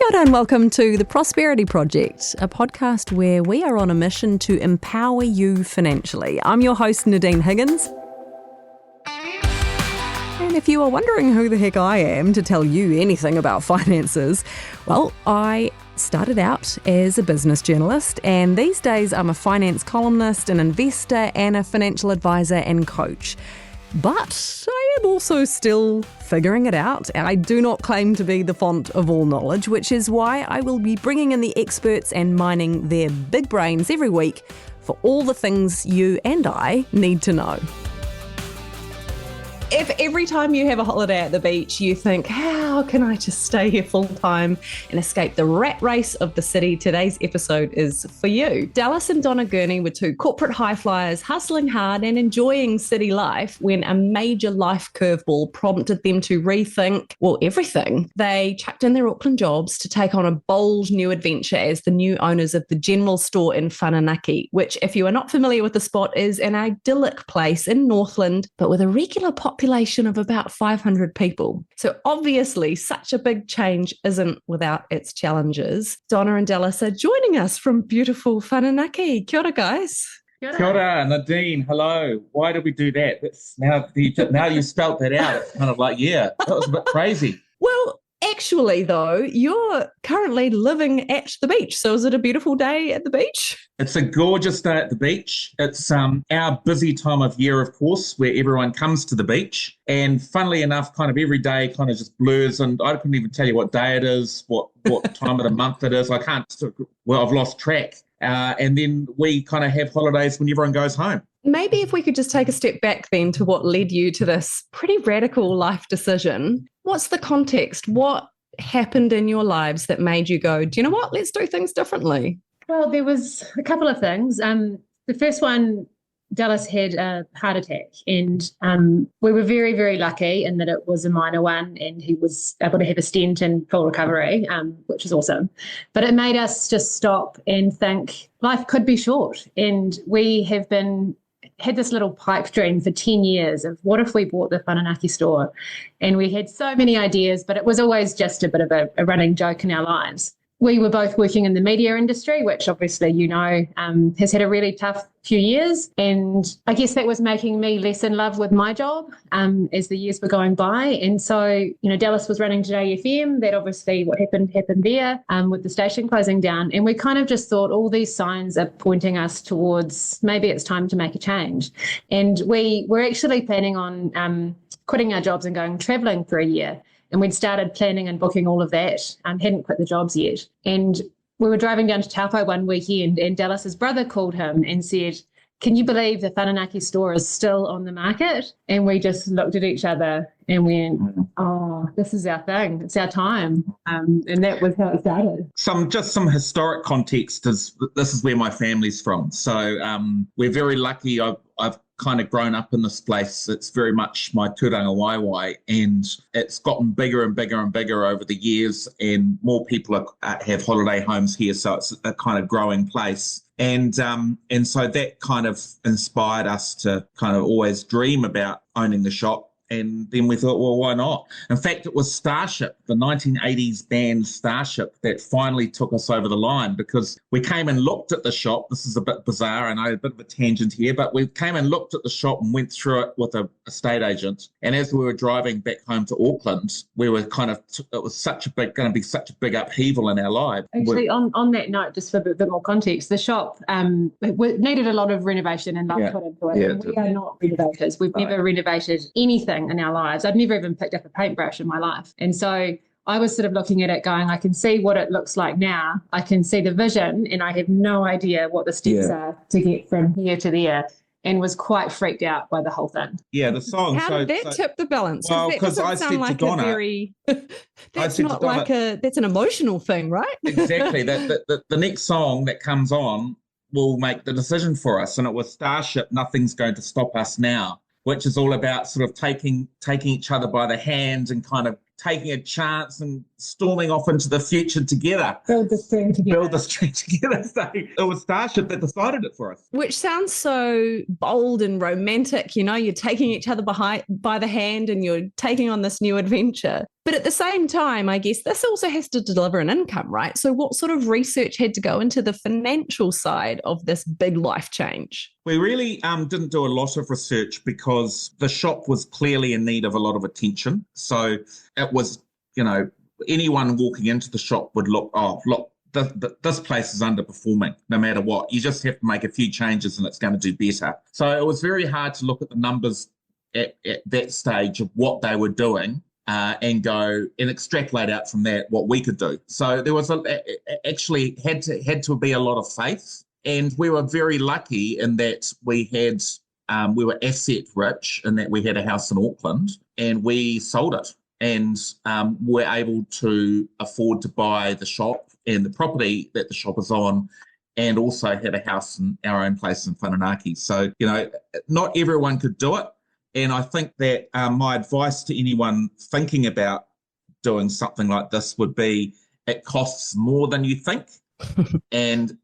Kia ora and welcome to The Prosperity Project, a podcast where we are on a mission to empower you financially. I'm your host, Nadine Higgins. And if you are wondering who the heck I am to tell you anything about finances, well, I started out as a business journalist, and these days I'm a finance columnist, an investor, and a financial advisor and coach. But I am also still figuring it out. I do not claim to be the font of all knowledge, which is why I will be bringing in the experts and mining their big brains every week for all the things you and I need to know. If every time you have a holiday at the beach, you think, how can I just stay here full time and escape the rat race of the city, today's episode is for you. Dallas and Donna Gurney were two corporate high flyers hustling hard and enjoying city life when a major life curveball prompted them to rethink, well, everything. They chucked in their Auckland jobs to take on a bold new adventure as the new owners of the general store in Whananaki, which, if you are not familiar with the spot, is an idyllic place in Northland, but with a regular population of about 500 people. So obviously such a big change isn't without its challenges. Donna and Dallas are joining us from beautiful Whananaki. Kia ora, guys. Kia ora, Nadine, hello. Why did we do that? Now you spelt that out, it's kind of like, yeah, that was a bit crazy. Well, actually, though, you're currently living at the beach. So is it a beautiful day at the beach? It's a gorgeous day at the beach. It's our busy time of year, of course, where everyone comes to the beach. And funnily enough, kind of every day kind of just blurs. And I couldn't even tell you what day it is, what time of the month it is. I've lost track. And then we kind of have holidays when everyone goes home. Maybe if we could just take a step back then to what led you to this pretty radical life decision. What's the context? What happened in your lives that made you go, do you know what, let's do things differently? Well, there was a couple of things. The first one, Dallas had a heart attack, and we were very, very lucky in that it was a minor one and he was able to have a stent and full recovery, which is awesome. But it made us just stop and think life could be short. And we had this little pipe dream for 10 years of what if we bought the Whananaki store? And we had so many ideas, but it was always just a bit of a running joke in our lives. We were both working in the media industry, which obviously, has had a really tough few years. And I guess that was making me less in love with my job as the years were going by. And so, Dallas was running JFM. That obviously what happened there with the station closing down. And we kind of just thought all these signs are pointing us towards maybe it's time to make a change. And we were actually planning on quitting our jobs and going traveling for a year. And we'd started planning and booking all of that, hadn't quit the jobs yet. And we were driving down to Taupo one weekend, and Dallas's brother called him and said, can you believe the Whananaki store is still on the market? And we just looked at each other and went, oh, this is our thing. It's our time. And that was how it started. Some historic context is this is where my family's from. So we're very lucky. I've kind of grown up in this place. It's very much my tūranga waiwai, and it's gotten bigger and bigger and bigger over the years, and more people have holiday homes here, so it's a kind of growing place. And so that kind of inspired us to kind of always dream about owning the shop. And then we thought, well, why not? In fact, it was Starship, the 1980s band Starship, that finally took us over the line, because we came and looked at the shop. This is a bit bizarre, and I had a bit of a tangent here, but we came and looked at the shop and went through it with a estate agent. And as we were driving back home to Auckland, we were it was going to be such a big upheaval in our lives. Actually, on that note, just for a bit more context, the shop needed a lot of renovation and love put into it. Yeah, we are not renovators. We've never renovated anything in our lives. I've never even picked up a paintbrush in my life. And so I was sort of looking at it going, I can see what it looks like now. I can see the vision, and I have no idea what the steps are to get from here to there, and was quite freaked out by the whole thing. Yeah, the song. How did that tip the balance? Well, because I said to Donna, that's not like that's an emotional thing, right? Exactly. The next song that comes on will make the decision for us. And it was Starship, Nothing's Going to Stop Us Now, which is all about sort of taking each other by the hand and kind of taking a chance and storming off into the future together. Build the string together. So it was Starship that decided it for us. Which sounds so bold and romantic. You're taking each other by the hand and you're taking on this new adventure. But at the same time, I guess this also has to deliver an income, right? So what sort of research had to go into the financial side of this big life change? We really didn't do a lot of research because the shop was clearly in need of a lot of attention. So it was, anyone walking into the shop would look, this place is underperforming no matter what. You just have to make a few changes and it's going to do better. So it was very hard to look at the numbers at that stage of what they were doing and go and extrapolate out from that what we could do. So there was actually had to be a lot of faith. And we were very lucky in that we were asset rich in that we had a house in Auckland and we sold it and were able to afford to buy the shop and the property that the shop is on, and also had a house in our own place in Whananaki. So, not everyone could do it. And I think that my advice to anyone thinking about doing something like this would be it costs more than you think. And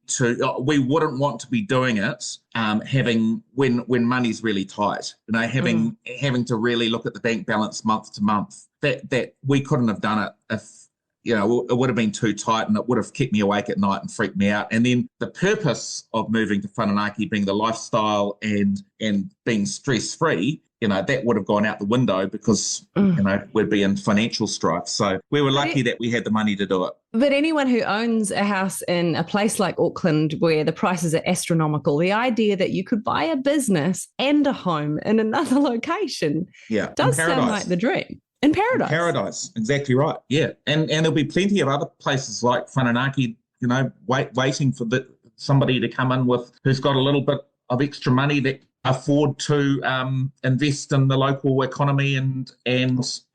we wouldn't want to be doing it having when money's really tight, having to really look at the bank balance month to month. That we couldn't have done it if it would have been too tight and it would have kept me awake at night and freaked me out. And then the purpose of moving to Whananaki being the lifestyle and being stress free, that would have gone out the window because we'd be in financial strife. So we were lucky that we had the money to do it. But anyone who owns a house in a place like Auckland where the prices are astronomical, the idea that you could buy a business and a home in another location does sound like the dream. In paradise. In paradise, exactly right. Yeah. And there'll be plenty of other places like Whananaki, waiting for somebody to come in who's got a little bit of extra money that afford to invest in the local economy and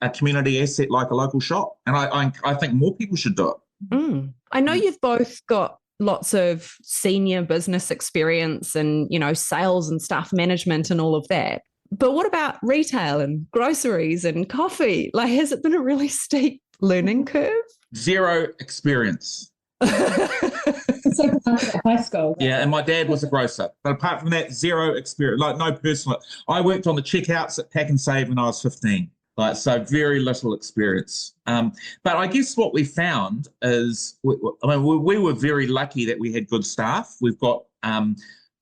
a community asset like a local shop. And I think more people should do it. I know you've both got lots of senior business experience and, sales and staff management and all of that. But what about retail and groceries and coffee? Has it been a really steep learning curve? Zero experience. It's like high school. Yeah, and my dad was a grocer. But apart from that, zero experience, no personal. I worked on the checkouts at Pack and Save when I was 15. So very little experience. But I guess what we found is, we were very lucky that we had good staff. We've got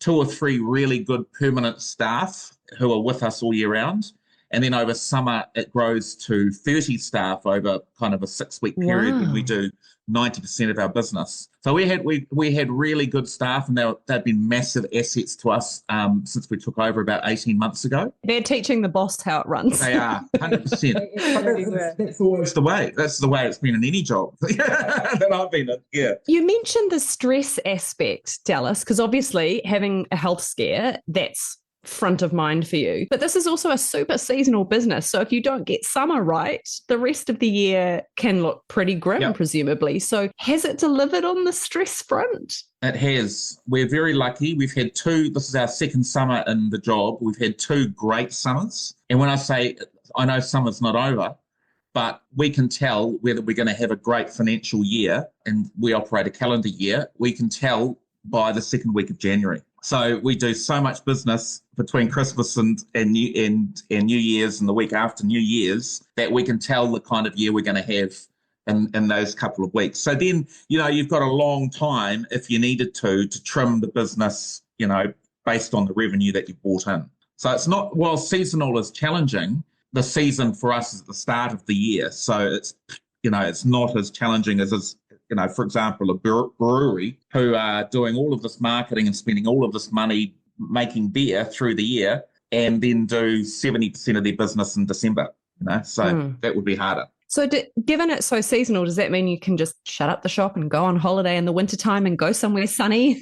2 or 3 really good permanent staff who are with us all year round. And then over summer, it grows to 30 staff over kind of a 6-week period when we do 90% of our business. So we had really good staff, and they've been massive assets to us since we took over about 18 months ago. They're teaching the boss how it runs. They are, 100%. That's always the way. That's the way it's been in any job that I've been in, yeah. You mentioned the stress aspect, Dallas, because obviously having a health scare, that's front of mind for you. But this is also a super seasonal business. So if you don't get summer right, the rest of the year can look pretty grim, presumably. So has it delivered on the stress front? It has. We're very lucky. We've had 2, this is our second summer in the job. We've had 2 great summers. And when I say, I know summer's not over, but we can tell whether we're going to have a great financial year, and we operate a calendar year, we can tell by the second week of January. So we do so much business between Christmas and New Year's and the week after New Year's that we can tell the kind of year we're going to have in those couple of weeks. So then, you've got a long time if you needed to trim the business, based on the revenue that you brought in. So it's not, while seasonal is challenging, the season for us is at the start of the year. So it's not as challenging as for example, a brewery who are doing all of this marketing and spending all of this money making beer through the year and then do 70% of their business in December, so that would be harder. So given it's so seasonal, does that mean you can just shut up the shop and go on holiday in the wintertime and go somewhere sunny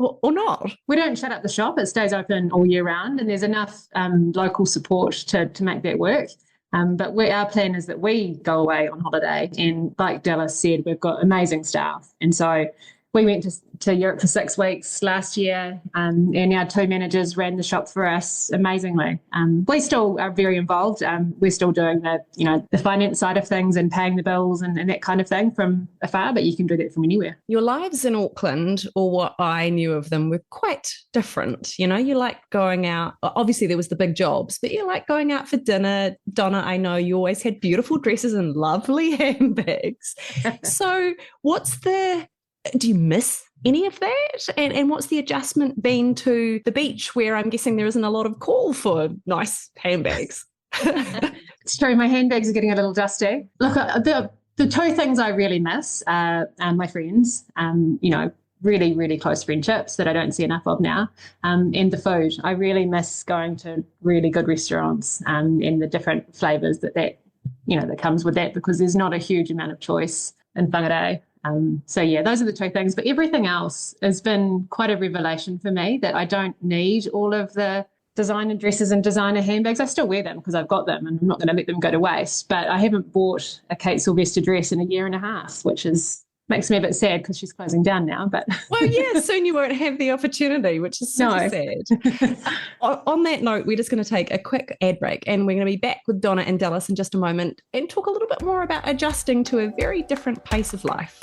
or not? We don't shut up the shop. It stays open all year round, and there's enough local support to make that work. But our plan is that we go away on holiday, and like Dallas said, we've got amazing staff. And so we went to Europe for 6 weeks last year, and our 2 managers ran the shop for us amazingly. We still are very involved. We're still doing the finance side of things and paying the bills and that kind of thing from afar, but you can do that from anywhere. Your lives in Auckland, or what I knew of them, were quite different. You like going out. Obviously, there was the big jobs, but you like going out for dinner. Donna, I know you always had beautiful dresses and lovely handbags. So do you miss any of that? And what's the adjustment been to the beach, where I'm guessing there isn't a lot of call for nice handbags? It's true. My handbags are getting a little dusty. Look, the 2 things I really miss are my friends, really, really close friendships that I don't see enough of now, and the food. I really miss going to really good restaurants and the different flavours that comes with that, because there's not a huge amount of choice in Whangarei. So yeah, those are the 2 things. But everything else has been quite a revelation for me, that I don't need all of the designer dresses and designer handbags. I still wear them because I've got them and I'm not going to let them go to waste. But I haven't bought a Kate Sylvester dress in a year and a half, which makes me a bit sad because she's closing down now. But well, yeah, soon you won't have the opportunity, which is super sad. On that note, we're just going to take a quick ad break, and we're going to be back with Donna and Dallas in just a moment and talk a little bit more about adjusting to a very different pace of life.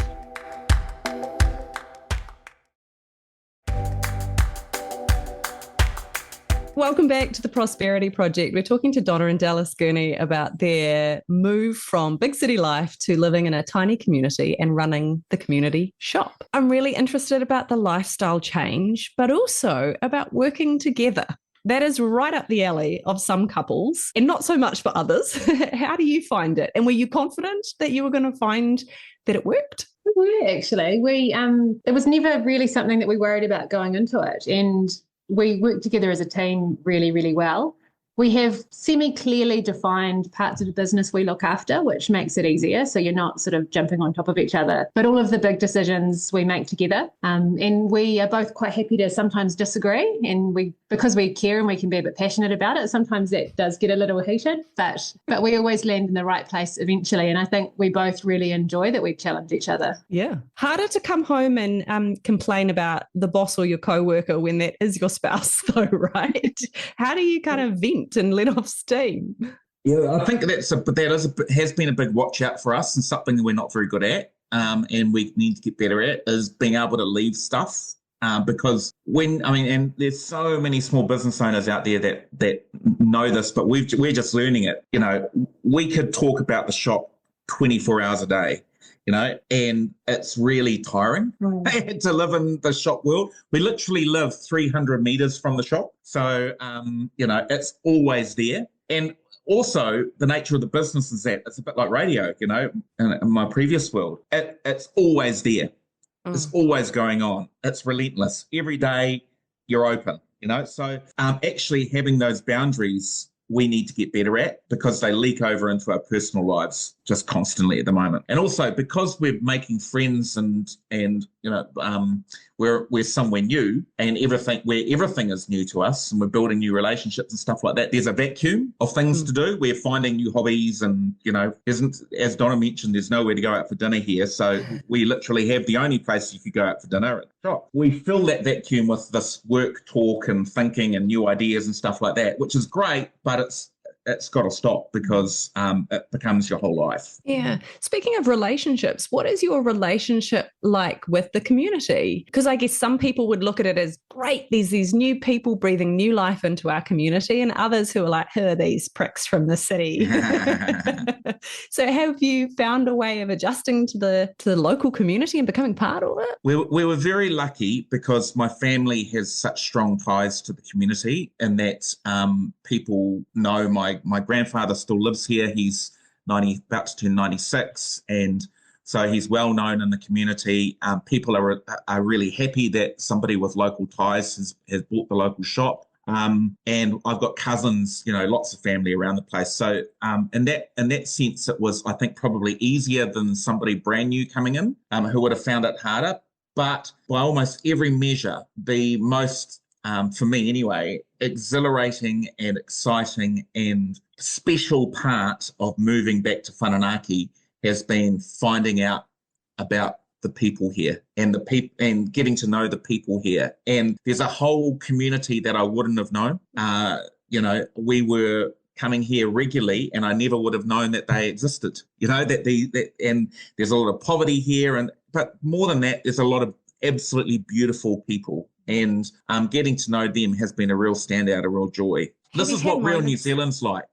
Welcome back to the Prosperity Project. We're talking to Donna and Dallas Gurney about their move from big city life to living in a tiny community and running the community shop. I'm really interested about the lifestyle change, but also about working together. That is right up the alley of some couples and not so much for others. How do you find it? And were you confident that you were going to find that it worked? We were, actually. It was never really something that we worried about going into it. And we work together as a team really, really well. We have semi-clearly defined parts of the business we look after, which makes it easier. So you're not sort of jumping on top of each other. But all of the big decisions we make together. And we are both quite happy to sometimes disagree. And because we care and we can be a bit passionate about it, sometimes that does get a little heated. But we always land in the right place eventually. And I think we both really enjoy that we challenge each other. Yeah. Harder to come home and complain about the boss or your co-worker when that is your spouse, though, right? How do you kind of vent and let off steam? Yeah, I think that has been a big watch out for us, and something that we're not very good at, and we need to get better at, is being able to leave stuff. Because and there's so many small business owners out there that know this, but we're just learning it. We could talk about the shop 24 hours a day, and it's really tiring to live in the shop world. We literally live 300 meters from the shop. So, it's always there. And also the nature of the business is that it's a bit like radio, in my previous world. It's always there. It's always going on. It's relentless. Every day you're open, So actually having those boundaries we need to get better at, because they leak over into our personal lives just constantly at the moment. And also because we're making friends and we're somewhere new, and everything is new to us, and we're building new relationships and stuff like that. There's a vacuum of things to do. We're finding new hobbies, and as Donna mentioned, there's nowhere to go out for dinner here. So we literally have the only place you could go out for dinner at the shop. We fill that vacuum with this work talk and thinking and new ideas and stuff like that, which is great, but it's got to stop, because it becomes your whole life. Yeah. Speaking of relationships, what is your relationship like with the community? Because I guess some people would look at it as great. There's these new people breathing new life into our community, and others who are like, who are these pricks from the city? So have you found a way of adjusting to the local community and becoming part of it? We were very lucky, because my family has such strong ties to the community, and that people know my grandfather still lives here. He's about to turn 96, and so he's well known in the community. People are really happy that somebody with local ties has bought the local shop. And I've got cousins, lots of family around the place. So in that sense, it was, I think, probably easier than somebody brand new coming in who would have found it harder. But by almost every measure, the most, for me anyway, exhilarating and exciting and special part of moving back to Whananaki has been finding out about the people here and getting to know the people here. And there's a whole community that I wouldn't have known. We were coming here regularly, and I never would have known that they existed. And there's a lot of poverty here, but more than that, there's a lot of absolutely beautiful people, and getting to know them has been a real standout, a real joy. This is what real New Zealand's like.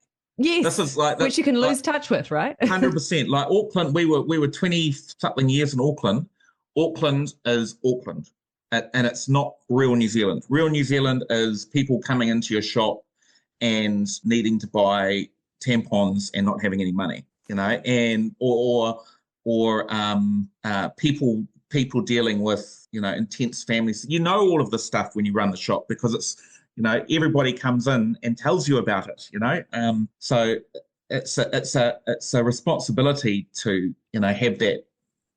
Yes, this is like which you can lose touch with, right? 100%. Like Auckland, we were 20 something years in Auckland. Auckland is Auckland, and it's not real New Zealand. Real New Zealand is people coming into your shop and needing to buy tampons and not having any money, and or people dealing with intense families. All of this stuff when you run the shop, because it's everybody comes in and tells you about it. So it's a responsibility to have that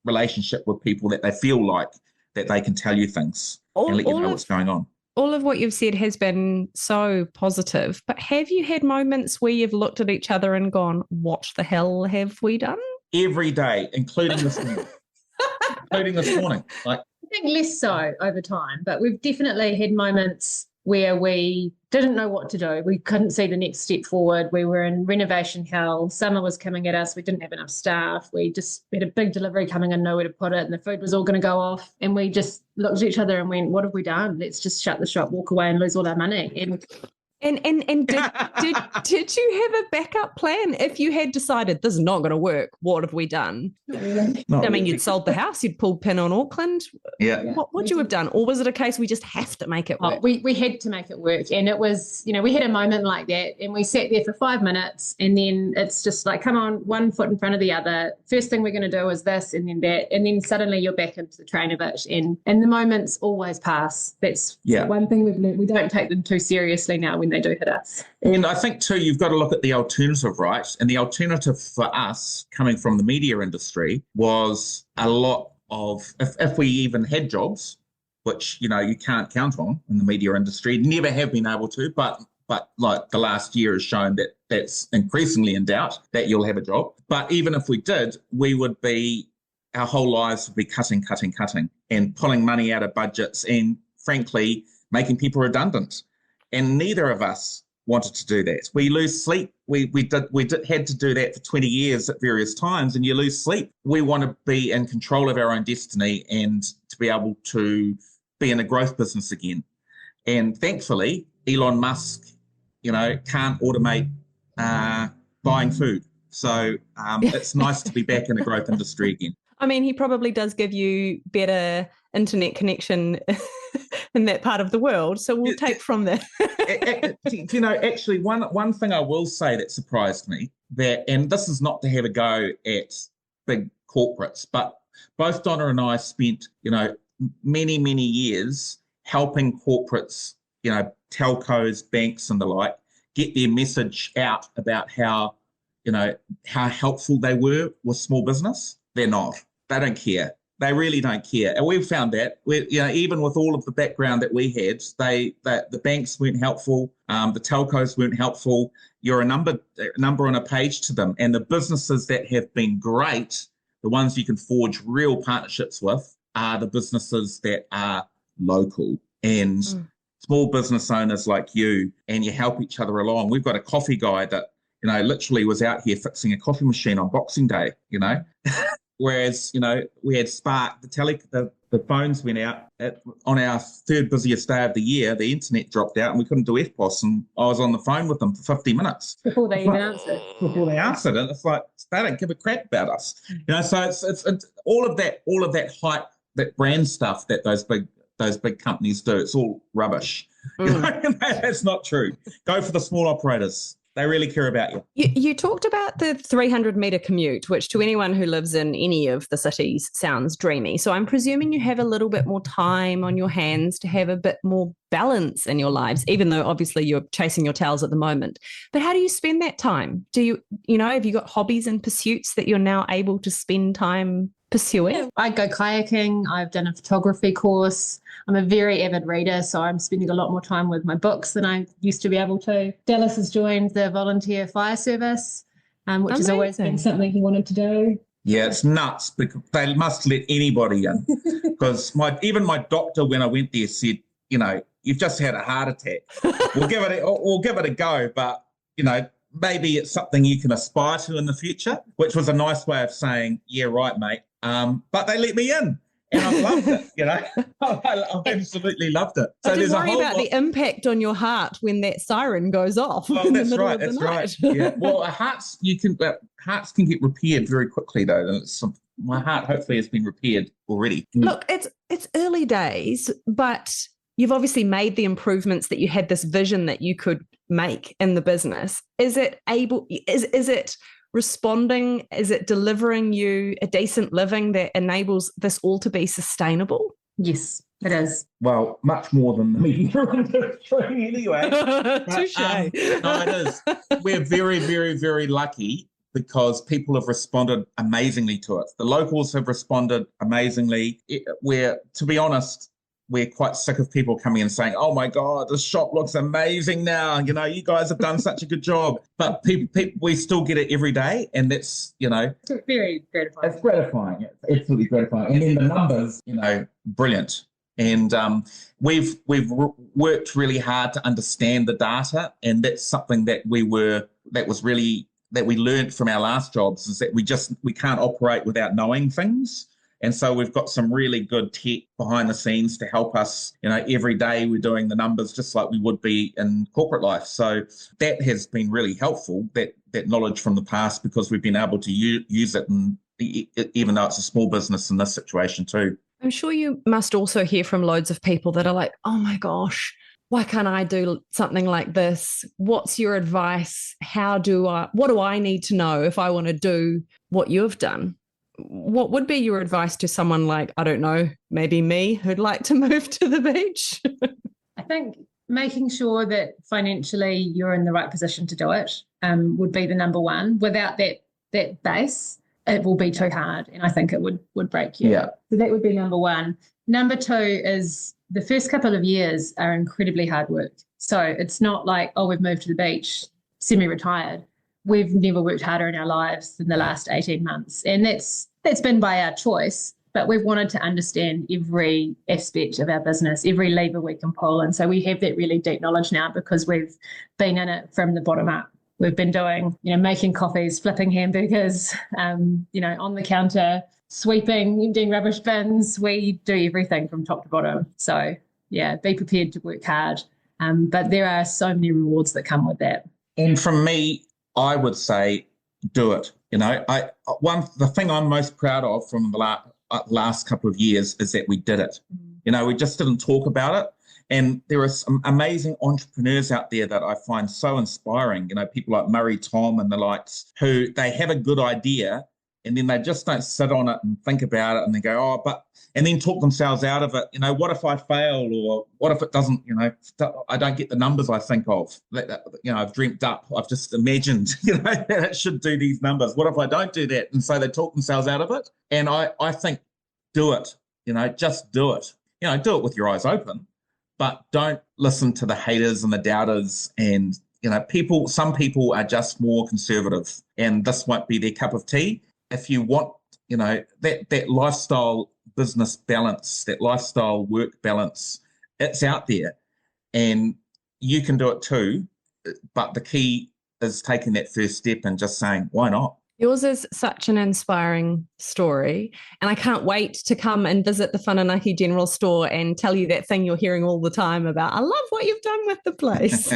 relationship with people that they feel like that they can tell you things and let you know what's going on. All of what you've said has been so positive, but have you had moments where you've looked at each other and gone, what the hell have we done? Every day, including this morning. I think less so over time, but we've definitely had moments where we didn't know what to do. We couldn't see the next step forward. We were in renovation hell. Summer was coming at us. We didn't have enough staff. We had a big delivery coming and nowhere to put it, and the food was all going to go off. And we just looked at each other and went, what have we done? Let's just shut the shop, walk away and lose all our money. And did you have a backup plan? If you had decided this is not going to work, what have we done? You'd sold the house, you'd pulled pin on Auckland. Yeah. What would you have done? Or was it a case we just have to make it work? We had to make it work. And it was, we had a moment like that, and we sat there for 5 minutes, and then it's just like, come on, one foot in front of the other. First thing we're going to do is this, and then that. And then suddenly you're back into the train of it. And the moments always pass. That's one thing we've learned. We don't take them too seriously now when they do hit us. And I think too, you've got to look at the alternative, right? And the alternative for us coming from the media industry was a lot of, if we even had jobs, which, you can't count on in the media industry, never have been able to, but like the last year has shown that that's increasingly in doubt that you'll have a job. But even if we did, our whole lives would be cutting and pulling money out of budgets and frankly, making people redundant. And neither of us wanted to do that. We lose sleep. We had to do that for 20 years at various times, and you lose sleep. We want to be in control of our own destiny and to be able to be in a growth business again. And thankfully, Elon Musk, can't automate buying food. So it's nice to be back in a growth industry again. I mean, he probably does give you better internet connection in that part of the world. So we'll take from there. Actually, one thing I will say that surprised me, and this is not to have a go at big corporates, but both Donna and I spent, many, many years helping corporates, telcos, banks and the like, get their message out about how helpful they were with small business. They're not. They don't care. They really don't care. And we've found that, even with all of the background that we had, the banks weren't helpful, the telcos weren't helpful. You're a number on a page to them. And the businesses that have been great, the ones you can forge real partnerships with, are the businesses that are local and small business owners like you, and you help each other along. We've got a coffee guy that, literally was out here fixing a coffee machine on Boxing Day, Whereas, we had Spark, the phones went out on our third busiest day of the year. The internet dropped out and we couldn't do FPOS. And I was on the phone with them for 50 minutes. Before they even answered. And it's like, they don't give a crap about us. So it's all of that hype, that brand stuff that those big companies do. It's all rubbish. That's not true. Go for the small operators. They really care about you. You talked about the 300-metre commute, which to anyone who lives in any of the cities sounds dreamy. So I'm presuming you have a little bit more time on your hands to have a bit more balance in your lives, even though obviously you're chasing your tails at the moment. But how do you spend that time? Do you, have you got hobbies and pursuits that you're now able to spend time pursuing? I go kayaking. I've done a photography course. I'm a very avid reader, so I'm spending a lot more time with my books than I used to be able to. Dallas has joined the volunteer fire service, which has always been something he wanted to do. Yeah, it's nuts because they must let anybody in. Because even my doctor, when I went there, said, you've just had a heart attack. We'll give it a go, but maybe it's something you can aspire to in the future, which was a nice way of saying, yeah, right, mate. But they let me in. And I've loved it, I've absolutely loved it. So just worry about the impact on your heart when that siren goes off. Oh, that's right. That's right. Yeah. Well, hearts can get repaired very quickly, though. My heart hopefully has been repaired already. Look, it's early days, but you've obviously made the improvements that you had this vision that you could make in the business. Is it responding? Is it delivering you a decent living that enables this all to be sustainable? Yes, it is. Well, much more than the media industry anyway. Touche. No, it is. We're very, very, very lucky because people have responded amazingly to it. The locals have responded amazingly. To be honest, we're quite sick of people coming in saying, oh my God, this shop looks amazing now. You guys have done such a good job. But people, we still get it every day. And that's, It's very gratifying. It's gratifying. It's absolutely gratifying. And then the numbers, brilliant. And we've worked really hard to understand the data. And that's something that we learned from our last jobs, is that we can't operate without knowing things. And so we've got some really good tech behind the scenes to help us. Every day we're doing the numbers just like we would be in corporate life. So that has been really helpful, that knowledge from the past, because we've been able to use it, and even though it's a small business in this situation too. I'm sure you must also hear from loads of people that are like, oh my gosh, why can't I do something like this? What's your advice? What do I need to know if I want to do what you've done? What would be your advice to someone like, I don't know, maybe me, who'd like to move to the beach? I think making sure that financially you're in the right position to do it would be the number one. Without that base, it will be too hard, and I think it would break you. Yeah. So that would be number one. Number two is the first couple of years are incredibly hard work. So it's not like, oh, we've moved to the beach, semi-retired. We've never worked harder in our lives than the last 18 months. And that's been by our choice, but we've wanted to understand every aspect of our business, every lever we can pull. And so we have that really deep knowledge now because we've been in it from the bottom up. We've been doing, making coffees, flipping hamburgers, on the counter, sweeping, emptying rubbish bins. We do everything from top to bottom. So, yeah, be prepared to work hard. But there are so many rewards that come with that. And from me, I would say do it. The thing I'm most proud of from the last couple of years is that we did it. We just didn't talk about it. And there are some amazing entrepreneurs out there that I find so inspiring, people like Murray Tom and the likes, who they have a good idea and then they just don't sit on it and think about it and they go, and then talk themselves out of it. What if I fail, or what if it doesn't, I don't get the numbers I think of, I've dreamt up, I've just imagined, that it should do these numbers. What if I don't do that? And so they talk themselves out of it. And I think do it, just do it, do it with your eyes open, but don't listen to the haters and the doubters. And, some people are just more conservative and this won't be their cup of tea. If you want, that lifestyle business balance, that lifestyle work balance, it's out there and you can do it too. But the key is taking that first step and just saying, why not? Yours is such an inspiring story, and I can't wait to come and visit the Whananaki General Store and tell you that thing you're hearing all the time about. I love what you've done with the place.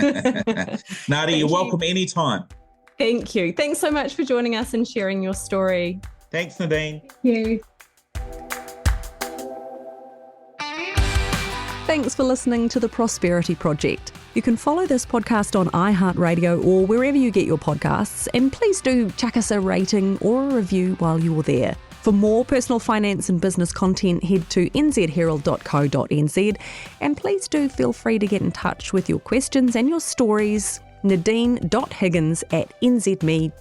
Nadia, you're welcome anytime. Thank you. Thanks so much for joining us and sharing your story. Thanks, Nadine. Thank you. Thanks for listening to The Prosperity Project. You can follow this podcast on iHeartRadio or wherever you get your podcasts, and please do chuck us a rating or a review while you're there. For more personal finance and business content, head to nzherald.co.nz, and please do feel free to get in touch with your questions and your stories. nadine.higgins at nzme.co.nz.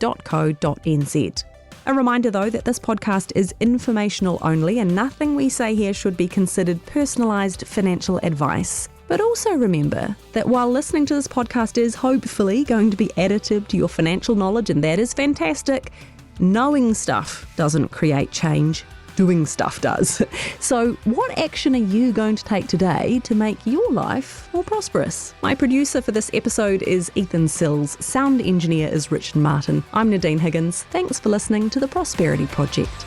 A reminder though that this podcast is informational only and nothing we say here should be considered personalised financial advice. But also remember that while listening to this podcast is hopefully going to be additive to your financial knowledge, and that is fantastic, knowing stuff doesn't create change. Doing stuff does. So what action are you going to take today to make your life more prosperous? My producer for this episode is Ethan Sills. Sound engineer is Richard Martin. I'm Nadine Higgins. Thanks for listening to The Prosperity Project.